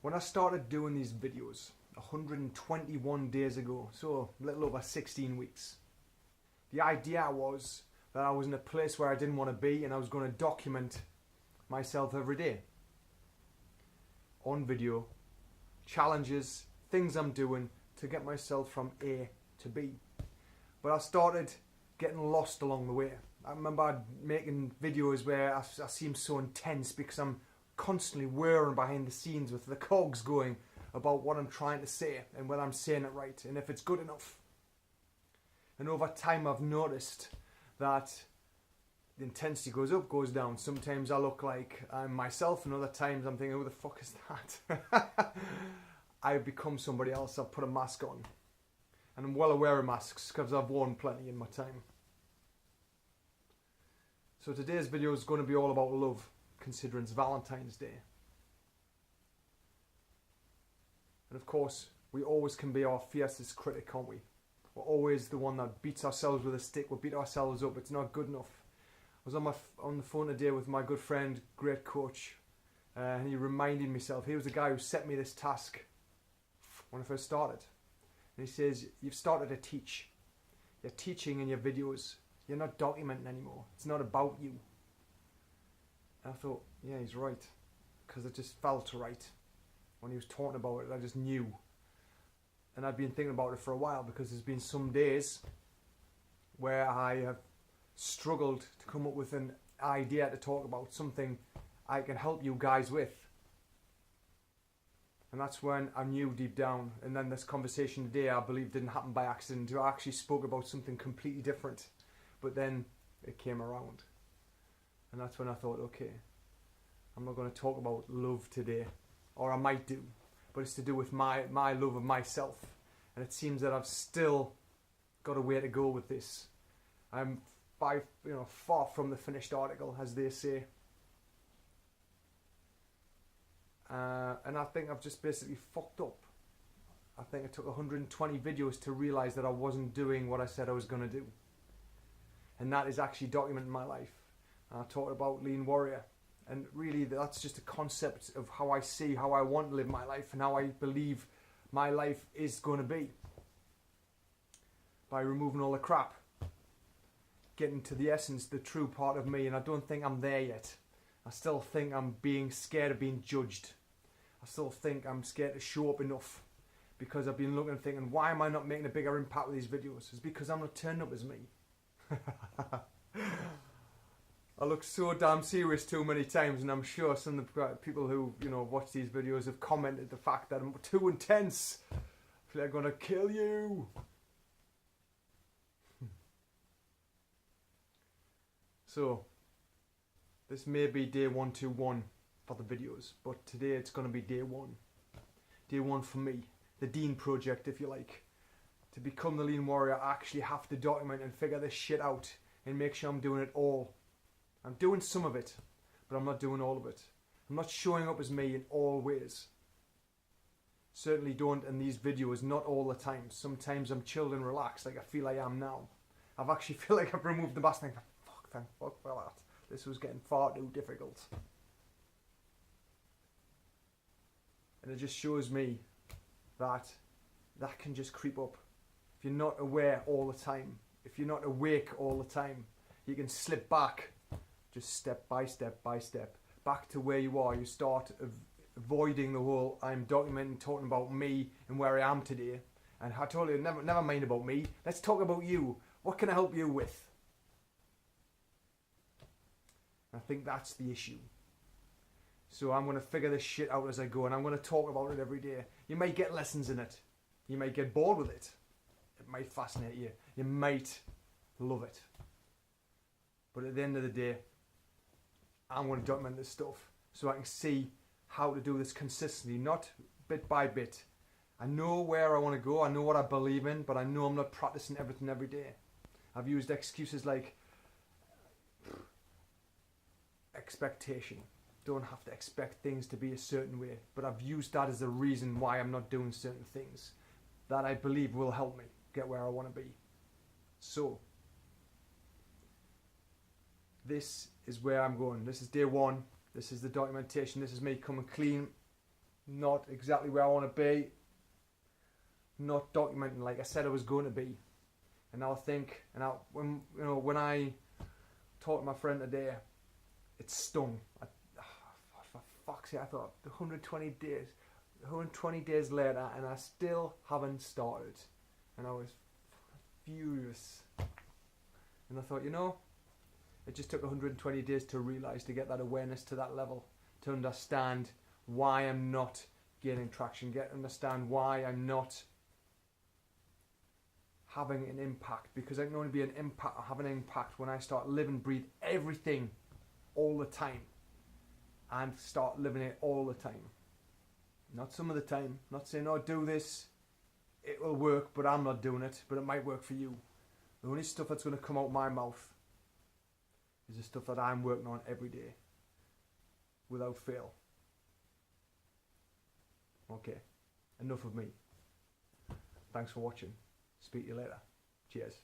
When I started doing these videos 121 days ago, so a little over 16 weeks, the idea was that I was in a place where I didn't want to be and I was going to document myself every day on video, challenges, things I'm doing to get myself from A to B. But I started getting lost along the way. I remember making videos where I seem so intense because I'm constantly whirring behind the scenes with the cogs going about what I'm trying to say and whether I'm saying it right and if it's good enough. And over time I've noticed that the intensity goes up, goes down. Sometimes I look like I'm myself and other times I'm thinking, who the fuck is that? I've become somebody else. I've put a mask on. And I'm well aware of masks because I've worn plenty in my time. So today's video is going to be all about love, considering it's Valentine's Day. And of course, we always can be our fiercest critic, can't we? We're always the one that beats ourselves with a stick. We beat ourselves up. It's not good enough. I was on the phone today with my good friend, great coach, and he reminded himself, he was the guy who set me this task when I first started. And he says, you've started to teach. You're teaching in your videos. You're not documenting anymore. It's not about you. And I thought, yeah, he's right. Because it just felt right. When he was talking about it, I just knew. And I've been thinking about it for a while because there's been some days where I have struggled to come up with an idea to talk about, something I can help you guys with. And that's when I knew deep down. And then this conversation today, I believe, didn't happen by accident. I actually spoke about something completely different. But then it came around. And that's when I thought, okay, I'm not going to talk about love today. Or I might do. But it's to do with my love of myself. And it seems that I've still got a way to go with this. I'm far from the finished article, as they say. And I think I've just basically fucked up. I think it took 120 videos to realise that I wasn't doing what I said I was going to do. And that is actually documenting my life. And I talked about Lean Warrior. And really that's just a concept of how I see, how I want to live my life and how I believe my life is going to be. By removing all the crap. Getting to the essence, the true part of me. And I don't think I'm there yet. I still think I'm being scared of being judged. I still think I'm scared to show up enough. Because I've been looking and thinking, why am I not making a bigger impact with these videos? It's because I'm not turning up as me. I look so damn serious too many times, and I'm sure some of the people who watch these videos have commented the fact that I'm too intense. I feel like I'm gonna kill you. So this may be day 121 for the videos, but today it's gonna be day one. Day one for me, the Dean project, if you like. To become the Lean Warrior, I actually have to document and figure this shit out and make sure I'm doing it all. I'm doing some of it, but I'm not doing all of it. I'm not showing up as me in all ways. Certainly don't in these videos, not all the time. Sometimes I'm chilled and relaxed like I feel I am now. I've actually feel like I've removed the mask and I think, thank fuck for that. This was getting far too difficult. And it just shows me that can just creep up. If you're not aware all the time, if you're not awake all the time, you can slip back, just step by step by step, back to where you are. You start avoiding the whole I'm documenting, talking about me and where I am today. And I told you, never mind about me. Let's talk about you. What can I help you with? I think that's the issue. So I'm going to figure this shit out as I go, and I'm going to talk about it every day. You might get lessons in it. You might get bored with it. It might fascinate you. You might love it. But at the end of the day, I'm going to document this stuff so I can see how to do this consistently, not bit by bit. I know where I want to go. I know what I believe in, but I know I'm not practicing everything every day. I've used excuses like expectation. Don't have to expect things to be a certain way, but I've used that as a reason why I'm not doing certain things that I believe will help me get where I want to be. So this is where I'm going. This is day one. This is the documentation. This is me coming clean not exactly where I want to be, not documenting like I said I was going to be. And now I think, when I talked to my friend today, it stung. For fuck's sake, I thought 120 days later, and I still haven't started. And I was furious. And I thought, it just took 120 days to realise, to get that awareness to that level, to understand why I'm not gaining traction, understand why I'm not having an impact, because I can only be an impact or have an impact when I start living, breathe everything all the time, and start living it all the time. Not some of the time. Not saying, oh, do this, it will work, but I'm not doing it, but it might work for you. The only stuff that's going to come out my mouth is the stuff that I'm working on every day, without fail. Okay, enough of me. Thanks for watching. Speak to you later. Cheers.